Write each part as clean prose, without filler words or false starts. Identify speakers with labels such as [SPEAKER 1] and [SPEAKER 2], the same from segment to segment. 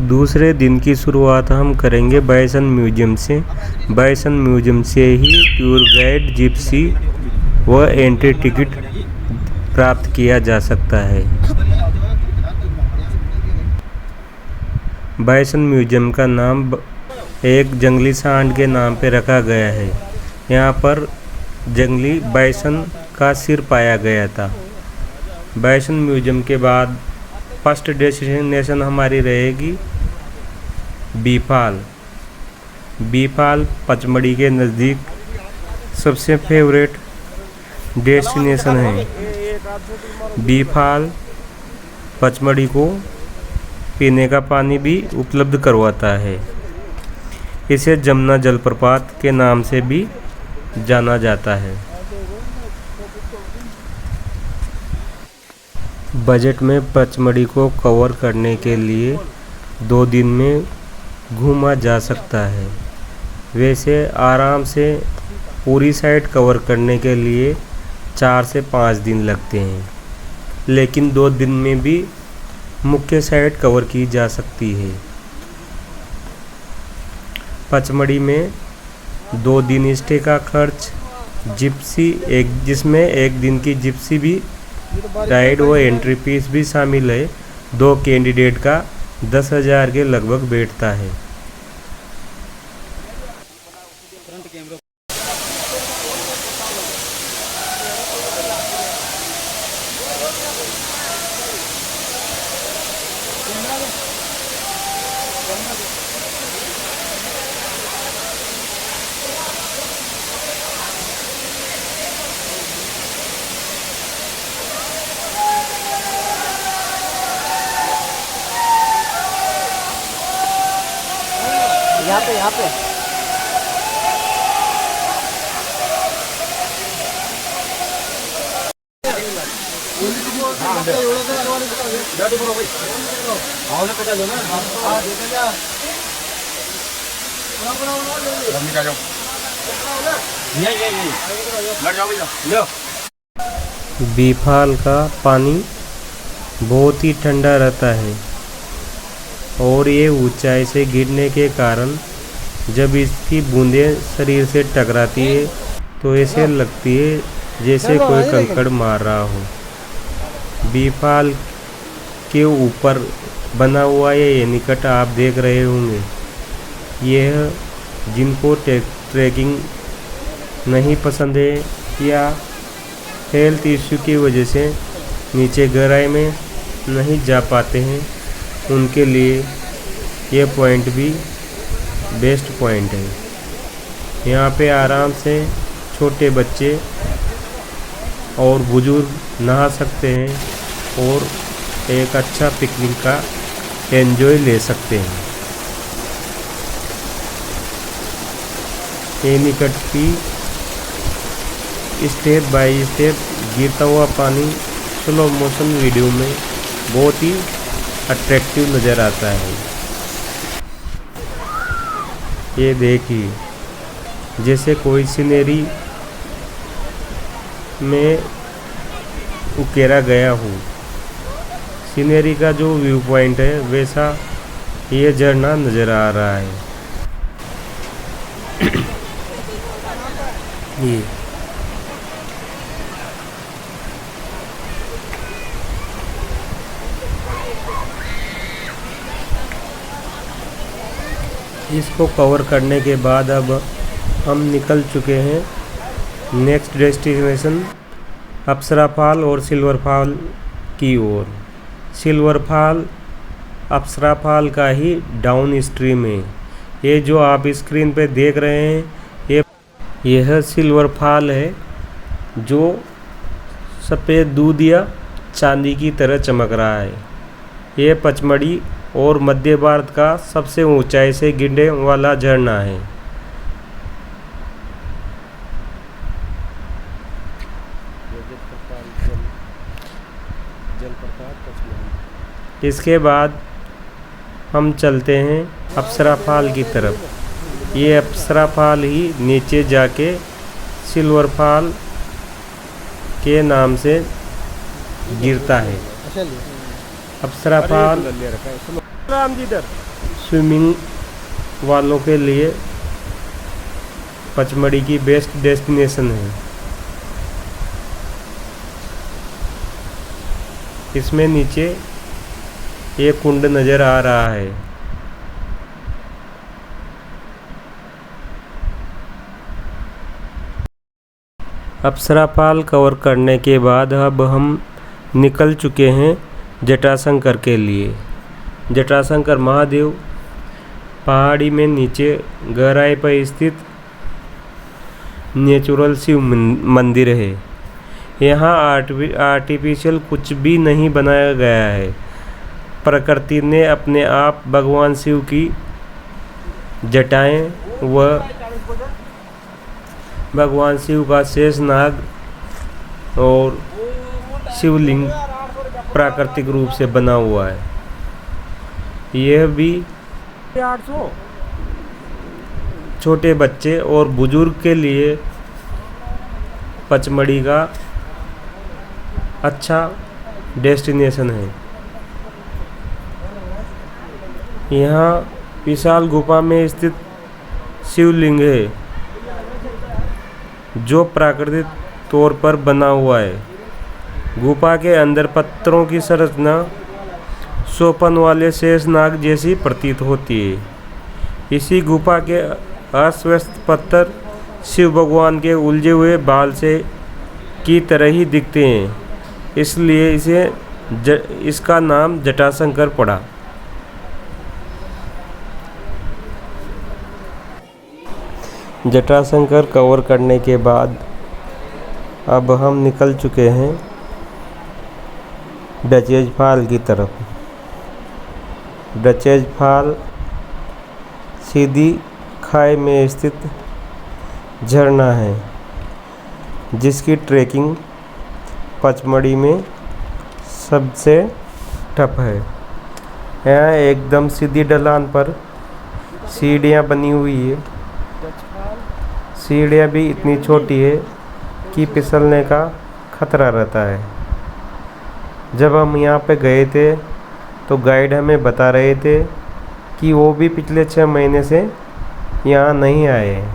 [SPEAKER 1] दूसरे दिन की शुरुआत हम करेंगे बाइसन म्यूजियम से। बाइसन म्यूजियम से ही टूर गाइड, जिप्सी व एंट्री टिकट प्राप्त किया जा सकता है। बाइसन म्यूजियम का नाम एक जंगली सांड के नाम पर रखा गया है। यहाँ पर जंगली बाइसन का सिर पाया गया था। बाइसन म्यूजियम के बाद फर्स्ट डेस्टिनेशन हमारी रहेगी बीफाल। बीफाल पचमढ़ी के नज़दीक सबसे फेवरेट डेस्टिनेशन है। बीफाल पचमढ़ी को पीने का पानी भी उपलब्ध करवाता है। इसे जमुना जलप्रपात के नाम से भी जाना जाता है। बजट में पचमढ़ी को कवर करने के लिए 2 दिन में घूमा जा सकता है। वैसे आराम से पूरी साइड कवर करने के लिए 4 से 5 दिन लगते हैं, लेकिन 2 दिन में भी मुख्य साइड कवर की जा सकती है। पचमढ़ी में 2 दिन स्टे का खर्च, जिप्सी जिसमें 1 दिन की जिप्सी भी राइड व एंट्री फीस भी शामिल है। 2 कैंडिडेट का 10,000 के लगभग बैठता है।
[SPEAKER 2] यहाँ पे
[SPEAKER 1] बीफाल का पानी बहुत ही ठंडा रहता है और ये ऊंचाई से गिरने के कारण जब इसकी बूंदें शरीर से टकराती है तो ऐसे लगती है जैसे कोई कंकड़ मार रहा हो। बीफाल के ऊपर बना हुआ ये निकट आप देख रहे होंगे। यह जिनको ट्रैकिंग नहीं पसंद है या हेल्थ इश्यू की वजह से नीचे गहराई में नहीं जा पाते हैं, उनके लिए यह पॉइंट भी बेस्ट पॉइंट है। यहाँ पे आराम से छोटे बच्चे और बुजुर्ग नहा सकते हैं और एक अच्छा पिकनिक का एंजॉय ले सकते हैं। ये निकट की स्टेप बाय स्टेप गिरता हुआ पानी स्लो मोशन वीडियो में बहुत ही अट्रैक्टिव नज़र आता है। ये देखिए जैसे कोई सीनरी में उकेरा गया हो। सीनरी का जो व्यू पॉइंट है वैसा ये झरना नज़र आ रहा है। ये इसको कवर करने के बाद अब हम निकल चुके हैं नेक्स्ट डेस्टिनेशन अप्सरा फॉल और सिल्वर फॉल की ओर। सिल्वर फॉल अप्सरा फॉल का ही डाउन स्ट्रीम है। ये जो आप स्क्रीन पे देख रहे हैं यह सिल्वर फॉल है जो सफ़ेद दूध या चांदी की तरह चमक रहा है। ये पचमढ़ी और मध्य भारत का सबसे ऊंचाई से गिरने वाला झरना है। इसके बाद हम चलते हैं अप्सरा फॉल की तरफ। ये अप्सरा फॉल ही नीचे जाके सिल्वर फॉल के नाम से गिरता है। अप्सरा फॉल राम जी इधर स्विमिंग वालों के लिए पचमढ़ी की बेस्ट डेस्टिनेशन है। इसमें नीचे एक कुंड नज़र आ रहा है। अप्सरा फॉल कवर करने के बाद अब हम निकल चुके हैं जटाशंकर के लिए। जटाशंकर महादेव पहाड़ी में नीचे गहराई पर स्थित नेचुरल शिव मंदिर है। यहाँ आर्टिफिशियल कुछ भी नहीं बनाया गया है। प्रकृति ने अपने आप भगवान शिव की जटाएं व भगवान शिव का शेषनाग और शिवलिंग प्राकृतिक रूप से बना हुआ है। यह भी
[SPEAKER 2] 800
[SPEAKER 1] छोटे बच्चे और बुजुर्ग के लिए पचमढ़ी का अच्छा डेस्टिनेशन है। यहाँ विशाल गुफा में स्थित शिवलिंग है जो प्राकृतिक तौर पर बना हुआ है। गुफा के अंदर पत्थरों की संरचना सोपन वाले शेषनाग जैसी प्रतीत होती है। इसी गुफा के अस्त पत्थर शिव भगवान के उलझे हुए बाल से की तरह ही दिखते हैं, इसलिए इसका नाम जटाशंकर पड़ा। जटाशंकर कवर करने के बाद अब हम निकल चुके हैं डचेज फॉल की तरफ। डचेज फॉल सीधी खाई में स्थित झरना है जिसकी ट्रेकिंग पचमढ़ी में सबसे टफ है। यहाँ एकदम सीधी ढलान पर सीढ़ियाँ बनी हुई है। सीढ़ियाँ भी इतनी छोटी है कि फिसलने का खतरा रहता है। जब हम यहाँ पे गए थे तो गाइड हमें बता रहे थे कि वो भी पिछले 6 महीने से यहाँ नहीं आए हैं।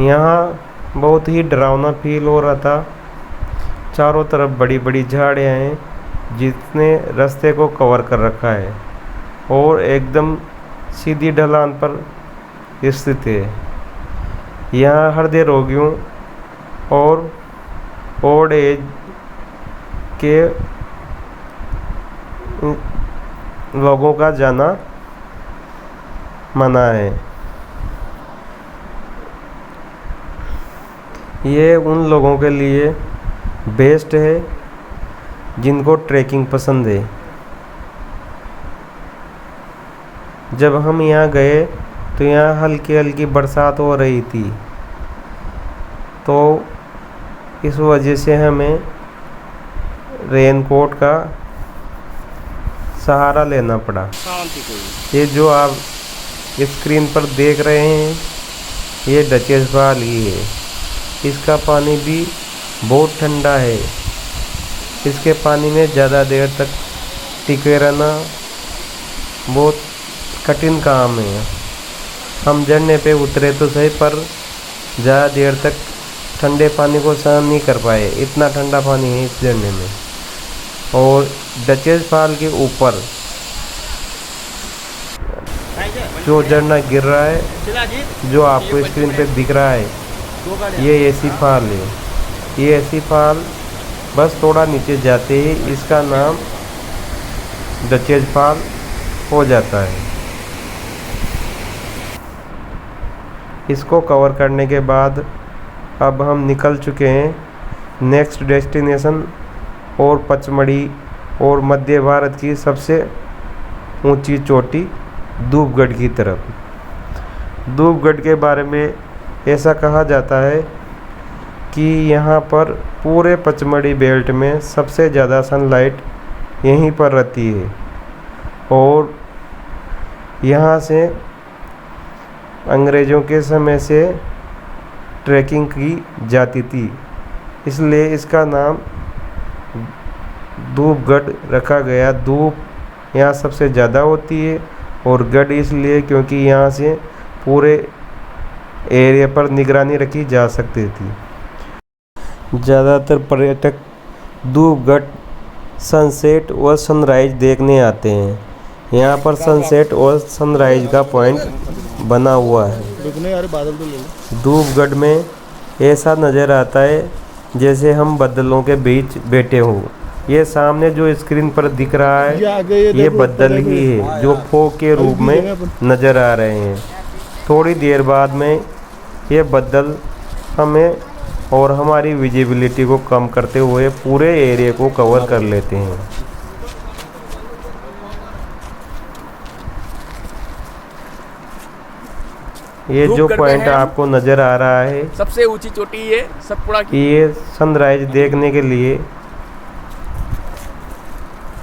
[SPEAKER 1] यहाँ बहुत ही डरावना फील हो रहा था। चारों तरफ बड़ी बड़ी झाड़ियाँ हैं जिसने रास्ते को कवर कर रखा है और एकदम सीधी ढलान पर स्थित है। यहाँ हृदय रोगियों और ओल्ड एज के लोगों का जाना मना है। ये उन लोगों के लिए बेस्ट है जिनको ट्रैकिंग पसंद है। जब हम यहाँ गए तो यहाँ हल्की हल्की बरसात हो रही थी, तो इस वजह से हमें रेनकोट का सहारा लेना पड़ा। ये जो आप स्क्रीन पर देख रहे हैं ये डचेज फॉल ही है। इसका पानी भी बहुत ठंडा है। इसके पानी में ज़्यादा देर तक टिके रहना बहुत कठिन काम है। हम झरने पे उतरे तो सही पर ज़्यादा देर तक ठंडे पानी को सहन नहीं कर पाए। इतना ठंडा पानी है इस झरने में। और डचेज फॉल के ऊपर जो झरना गिर रहा है जो आपको स्क्रीन पे दिख रहा है ये एसी फॉल है। ये एसी फॉल बस थोड़ा नीचे जाते ही इसका नाम डचेज फॉल हो जाता है। इसको कवर करने के बाद अब हम निकल चुके हैं नेक्स्ट डेस्टिनेशन और पचमढ़ी और मध्य भारत की सबसे ऊंची चोटी धूपगढ़ की तरफ। धूपगढ़ के बारे में ऐसा कहा जाता है कि यहाँ पर पूरे पचमढ़ी बेल्ट में सबसे ज़्यादा सनलाइट यहीं पर रहती है और यहाँ से अंग्रेज़ों के समय से ट्रैकिंग की जाती थी, इसलिए इसका नाम धूपगढ़ रखा गया। धूप यहाँ सबसे ज़्यादा होती है, और गढ़ इसलिए क्योंकि यहाँ से पूरे एरिया पर निगरानी रखी जा सकती थी। ज़्यादातर पर्यटक धूपगढ़ सनसेट और सनराइज देखने आते हैं। यहाँ पर सनसेट और सनराइज का पॉइंट बना हुआ है। धूपगढ़ में ऐसा नज़र आता है जैसे हम बादलों के बीच बैठे हों। ये सामने जो स्क्रीन पर दिख रहा है ये बादल ही है जो फॉग के रूप में नज़र आ रहे हैं। थोड़ी देर बाद में ये बादल हमें और हमारी विजिबिलिटी को कम करते हुए पूरे एरिया को कवर कर लेते हैं। ये जो पॉइंट आपको नज़र आ रहा है
[SPEAKER 3] सबसे ऊंची चोटी ये सतपुड़ा की,
[SPEAKER 1] ये सनराइज देखने के लिए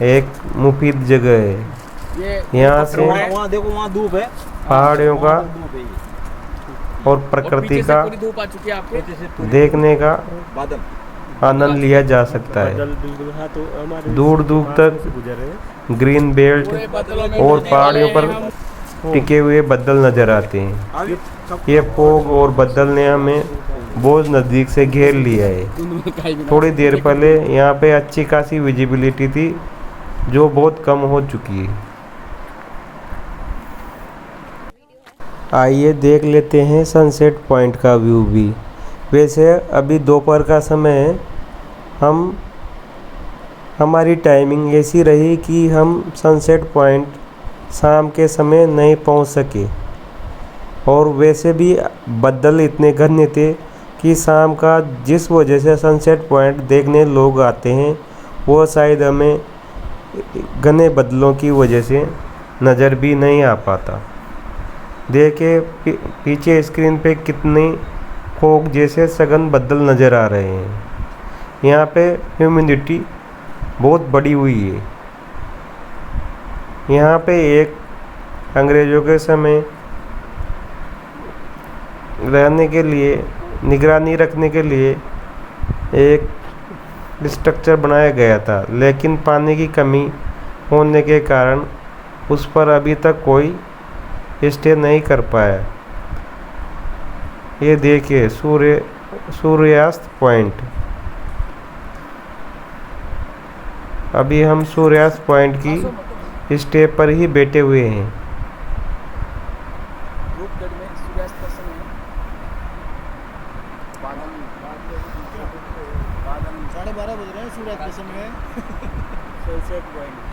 [SPEAKER 1] एक मुफीद जगह है। यहाँ से
[SPEAKER 2] वहाँ देखो, वहाँ धूप है,
[SPEAKER 1] पहाड़ियों का और प्रकृति का
[SPEAKER 3] पूरी धूप आ चुकी है आपके।
[SPEAKER 1] देखने का
[SPEAKER 2] बादल
[SPEAKER 1] आनंद लिया जा सकता है। दूर दूर तक ग्रीन बेल्ट और पहाड़ियों पर टिके हुए बादल नजर आते हैं। ये फॉग और बादल ने हमें बहुत नज़दीक से घेर लिया है। थोड़ी देर पहले यहाँ पे अच्छी खासी विजिबिलिटी थी जो बहुत कम हो चुकी है। आइए देख लेते हैं सनसेट पॉइंट का व्यू भी। वैसे अभी दोपहर का समय है, हमारी टाइमिंग ऐसी रही कि हम सनसेट पॉइंट शाम के समय नहीं पहुंच सके, और वैसे भी बादल इतने घने थे कि शाम का जिस वजह से सनसेट पॉइंट देखने लोग आते हैं वो शायद हमें घने बादलों की वजह से नज़र भी नहीं आ पाता। देखिए पीछे स्क्रीन पे कितनी फॉग जैसे सघन बादल नज़र आ रहे हैं। यहाँ पे ह्यूमिडिटी बहुत बढ़ी हुई है। यहाँ पे एक अंग्रेज़ों के समय रहने के लिए, निगरानी रखने के लिए एक स्ट्रक्चर बनाया गया था, लेकिन पानी की कमी होने के कारण उस पर अभी तक कोई स्टे नहीं कर पाया। ये देखिए सूर्यास्त पॉइंट। अभी हम सूर्यास्त पॉइंट की स्टे पर ही बैठे हुए हैं।
[SPEAKER 3] धूपगढ़ में सूर्यास्त का समय है। बादल
[SPEAKER 2] 12:30 बज रहे हैं, सूर्यास्त का समय है। Sunset point